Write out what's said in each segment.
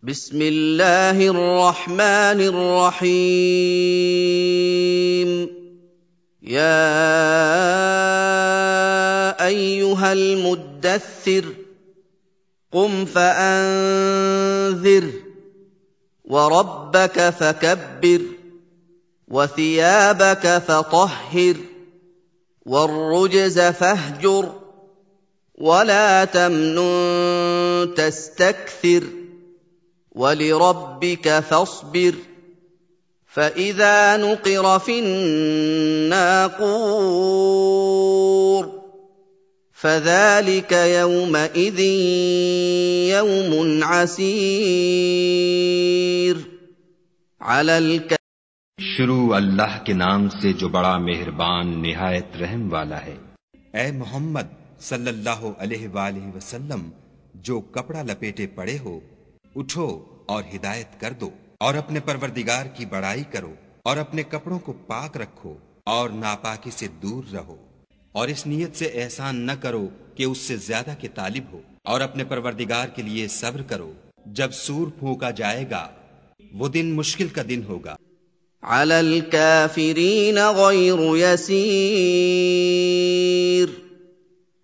بسم الله الرحمن الرحيم يا أيها المدثر قم فأنذر وربك فكبر وثيابك فطهر والرجز فاهجر ولا تمنن تستكثر ولربك فاصبر فإذا نقر في الناقور فذلك يومئذ يوم عسير على शुरू अल्लाह के नाम से जो बड़ा मेहरबान निहायत रहम वाला है। ऐ मोहम्मद सल्लल्लाहु अलैहि वसल्लम, जो कपड़ा लपेटे पड़े हो, उठो और हिदायत कर दो और अपने परवरदिगार की बड़ाई करो और अपने कपड़ों को पाक रखो और नापाकी से दूर रहो और इस नीयत से एहसान न करो कि उससे ज्यादा के तालिब हो और अपने परवरदिगार के लिए सब्र करो। जब सूर फूंका जाएगा वो दिन मुश्किल का दिन होगा। अलल काफिरीन गैर यसीर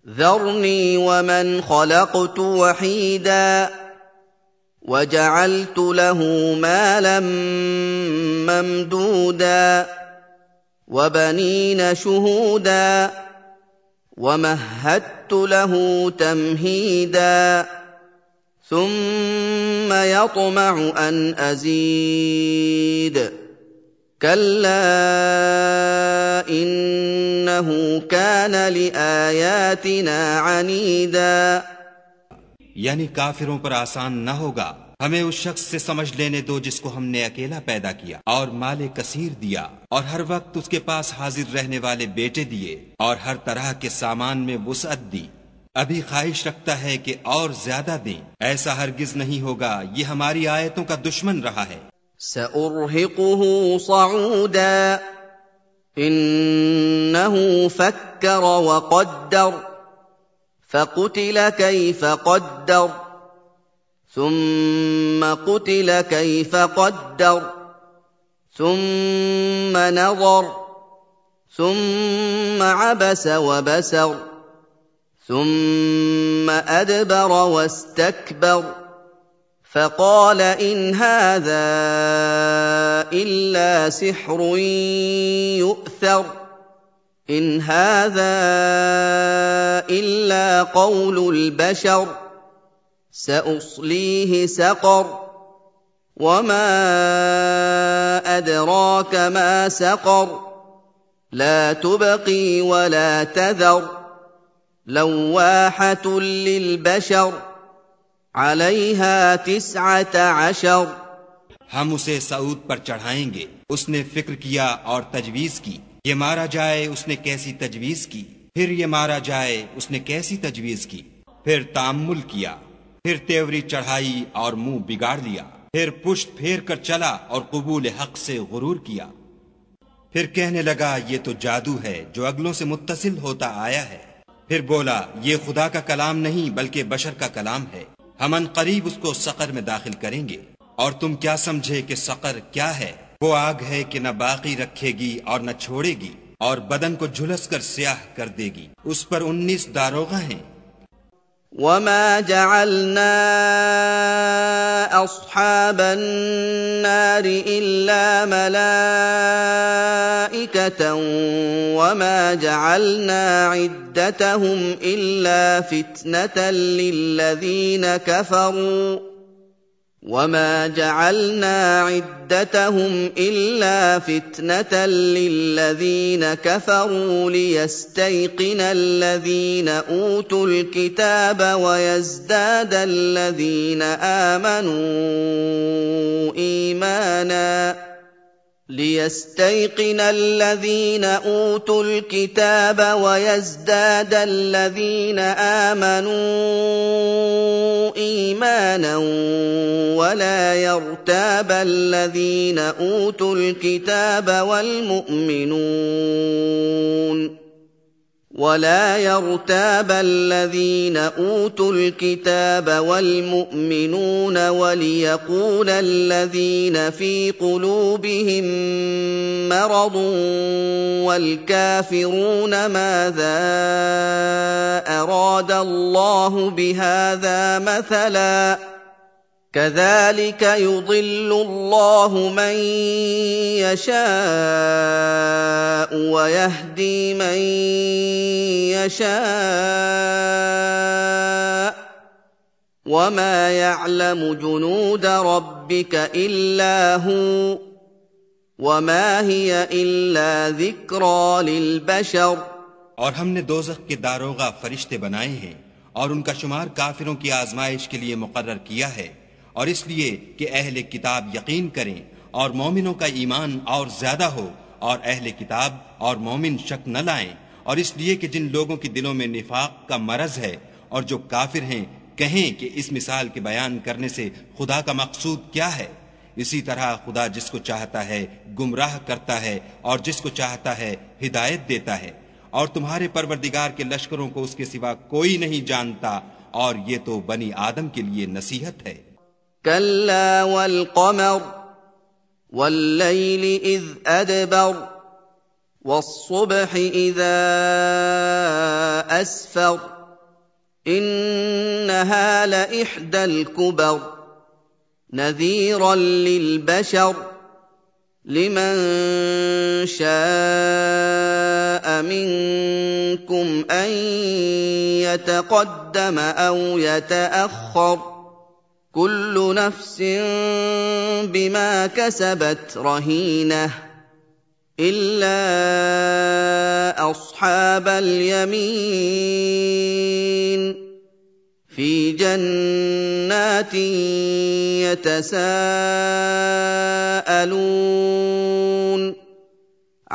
ذرني ومن خلقت وحيدا وجعلت له مالا ممدودا وبنين شهودا ومهدت له تمهيدا ثم يطمع أن أزيد كلا إنه كان لآياتنا عنيدا। यानी काफिरों पर आसान न होगा। हमें उस शख्स से समझ लेने दो जिसको हमने अकेला पैदा किया और माले कसीर दिया और हर वक्त उसके पास हाजिर रहने वाले बेटे दिए और हर तरह के सामान में वुसअत दी। अभी ख्वाहिश रखता है कि और ज्यादा दें। ऐसा हरगिज नहीं होगा। ये हमारी आयतों का दुश्मन रहा है। सउर्हिकुहु सऊदा इन्नहु फक्कर वक़द्दर फक़ुतिल कैफ़ क़द्दर ثم قتل كيف قدر ثم نظر ثم عبس وبسر ثم أدبر واستكبر فقال إن هذا إلا سحر يؤثر إن هذا إلا قول البشر سأصليه سقر وما أدراك ما سقر لا تبقي ولا تذر لواحة للبشر عليها 19। हम उसे सऊद पर चढ़ाएंगे। उसने फिक्र किया और तजवीज की। ये मारा जाए, उसने कैसी तजवीज की। फिर ये मारा जाए, उसने कैसी तजवीज की। फिर ताम्मुल किया, फिर तेवरी चढ़ाई और मुंह बिगाड़ लिया। फिर पुष्ट फेर कर चला और कबूल हक से गुरूर किया। फिर कहने लगा ये तो जादू है जो अगलों से मुत्तसिल होता आया है। फिर बोला ये खुदा का कलाम नहीं बल्कि बशर का कलाम है। हम अनकरीब उसको सकर में दाखिल करेंगे। और तुम क्या समझे कि सकर क्या है? वो आग है कि न बाकी रखेगी और न छोड़ेगी और बदन को झुलस कर स्याह कर देगी। उस पर 19 दारोगा हैं। वमा जअलना अस्हाबन नार इल्ला मलाइकतन वमा जअलना इद्दतहुम इल्ला फितनतन लिल्लज़ीन कफरू وما جعلنا عدتهم إلا فتنة للذين كفروا ليستيقن الذين أوتوا الكتاب ويزداد الذين آمنوا إيمانا ليستيقن الذين أوتوا الكتاب ويزداد الذين آمنوا إيمانا ولا يرتاب الذين أوتوا الكتاب والمؤمنون ولا يرتاب الذين أوتوا الكتاب والمؤمنون وليقول الذين في قلوبهم مرض والكافرون ماذا أراد الله بهذا مثلا كذلك يضل الله من يشاء ويهدي من يشاء وما يعلم جنود ربك إلا هو وما هي إلا ذكرى للبشر और हमने दोज़ख के दारोगा फरिश्ते बनाए हैं और उनका शुमार काफिरों की आजमाइश के लिए मुकर्रर किया है और इसलिए कि अहले किताब यकीन करें और मोमिनों का ईमान और ज्यादा हो और अहले किताब और मोमिन शक न लाएं और इसलिए कि जिन लोगों के दिलों में निफाक का मरज है और जो काफिर हैं कहें कि इस मिसाल के बयान करने से खुदा का मकसूद क्या है। इसी तरह खुदा जिसको चाहता है गुमराह करता है और जिसको चाहता है हिदायत देता है और तुम्हारे परवरदिगार के लश्करों को उसके सिवा कोई नहीं जानता और ये तो बनी आदम के लिए नसीहत है। कल्ला वल क़मर वल्लैलि इज़ अदबर वस्सुब्हि इज़ा अस्फर इन्नहा लइह्दल कुबर नज़ीरन लिलबशर लिमन शाअ मिनकुम अन यतक़द्दम औ यतअख़्ख़र कुल्लु नफ्सिन बिमा कसबत रहीनह इल्ला अस्हाबल यमीन फी जन्नातिन यतसाअलून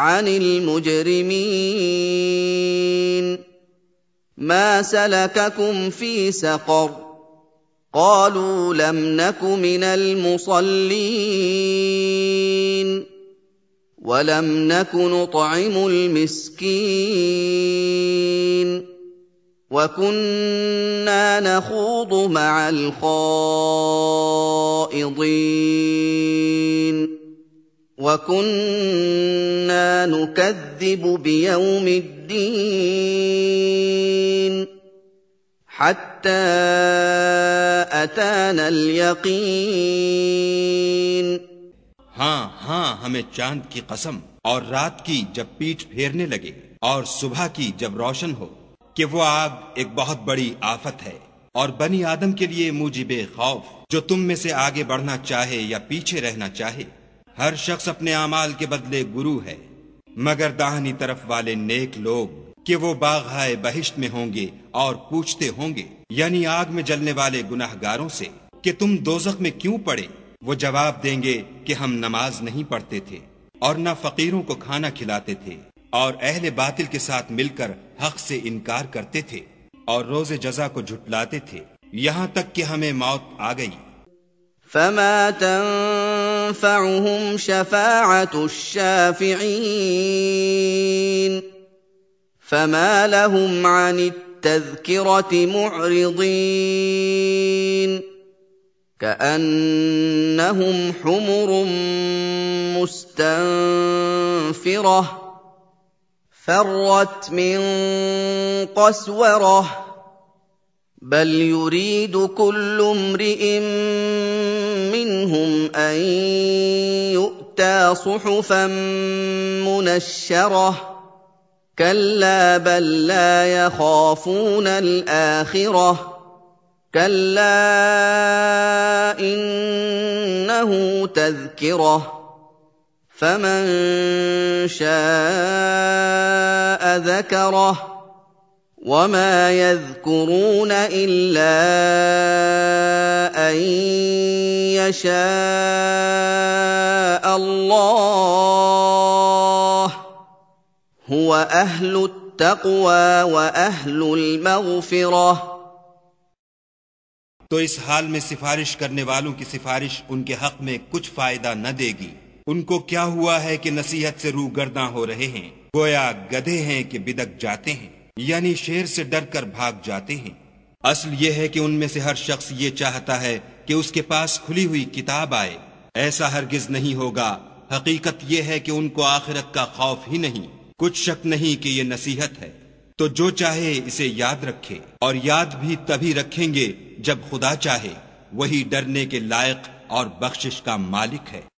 अनिल मुजरिमीन मा सलककुम फी सक़र قالوا لم نك من المصلين ولم نك نطعم المسكين وكنا نخوض مع الخائضين وكنا نكذب بيوم الدين حتى أتانا اليقين। हाँ हमें चांद की कसम और रात की जब पीठ फेरने लगे और सुबह की जब रोशन हो कि वो आग एक बहुत बड़ी आफत है और बनी आदम के लिए मूजिबे खौफ जो तुम में से आगे बढ़ना चाहे या पीछे रहना चाहे। हर शख्स अपने आमाल के बदले गुरु है मगर दाहिनी तरफ वाले नेक लोग कि वो बाग़-ए बहिश्त में होंगे और पूछते होंगे यानी आग में जलने वाले गुनाहगारों से कि तुम दोज़ख में क्यों पड़े। वो जवाब देंगे कि हम नमाज नहीं पढ़ते थे और न फकीरों को खाना खिलाते थे और अहले बातिल के साथ मिलकर हक से इनकार करते थे और रोज़े जज़ा को झुटलाते थे यहाँ तक कि हमें मौत आ गई। फमा तंफ़अहुम शफ़ाअतुश शाफ़िईन फमा लहुम अनित तज़किरति मुअरिज़ीन कअन्नहुम हुमुरुम मुस्तनफ़िरह फ़र्रत मिन क़स्वरह बल युरीदु कुल्लु इम्रिइन मिनहुम अन यु'ता सुहुफ़न मुनश्शरह कल्ला बल ला यख़ाफ़ून अल-आख़िरह कल्ला इन्नहु तज़किरह फमन शाअ ज़करह वमा यज़कुरून इल्ला अन यशाअ अल्लाह हुवा अहलुत तक़वा व अहलुल मग़फ़िरह। तो इस हाल में सिफारिश करने वालों की सिफारिश उनके हक में कुछ फायदा न देगी। उनको क्या हुआ है कि नसीहत से रूगर्दां हो रहे हैं, गोया गधे हैं कि बिदक जाते हैं। यानी शेर से डर कर भाग जाते हैं। असल ये है कि उनमें से हर शख्स ये चाहता है कि उसके पास खुली हुई किताब आए। ऐसा हरगिज नहीं होगा। हकीकत यह है कि उनको आखिरत का खौफ ही नहीं। कुछ शक नहीं कि ये नसीहत है। तो जो चाहे इसे याद रखे, और याद भी तभी रखेंगे जब खुदा चाहे। वही डरने के लायक और बख्शिश का मालिक है।